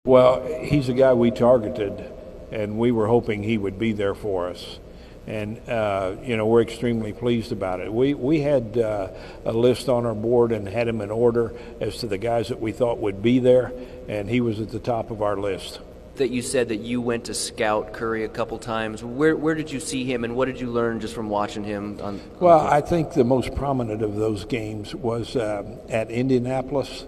Well, he's a guy we targeted, and we were hoping he would be there for us. And, we're extremely pleased about it. We had a list on our board and had him in order as to the guys that we thought would be there, and he was at the top of our list. That you said that you went to scout Curry a couple times. Where did you see him, and what did you learn just from watching him? Well, I think the most prominent of those games was at Indianapolis.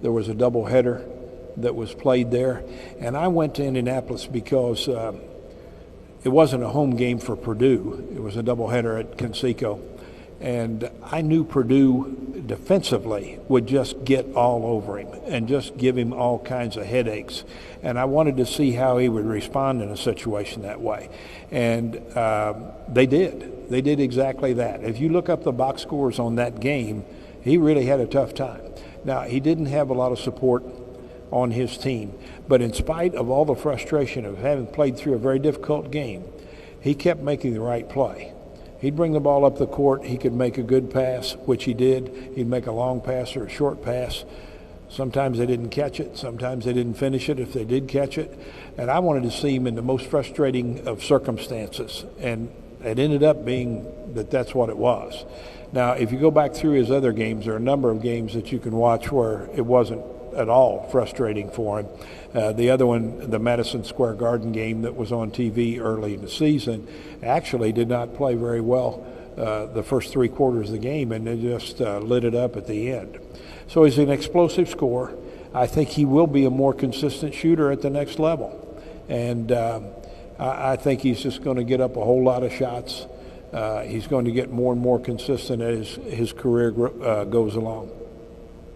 There was a doubleheader that was played there, and I went to Indianapolis because it wasn't a home game for Purdue. It was a doubleheader at Conseco, and I knew Purdue defensively would just get all over him and just give him all kinds of headaches. And I wanted to see how he would respond in a situation that way. And they did. They did exactly that. If you look up the box scores on that game, he really had a tough time. Now, he didn't have a lot of support on his team, but in spite of all the frustration of having played through a very difficult game, he kept making the right play. He'd bring the ball up the court. He could make a good pass, which he did. He'd make a long pass or a short pass. Sometimes they didn't catch it. Sometimes they didn't finish it if they did catch it. And I wanted to see him in the most frustrating of circumstances. And it ended up being that that's what it was. Now, if you go back through his other games, there are a number of games that you can watch where it wasn't at all frustrating for him. The other one, the Madison Square Garden game that was on TV early in the season, actually did not play very well the first three quarters of the game, and they just lit it up at the end. So he's an explosive scorer. I think he will be a more consistent shooter at the next level. And I think he's just going to get up a whole lot of shots. He's going to get more and more consistent as his career goes along.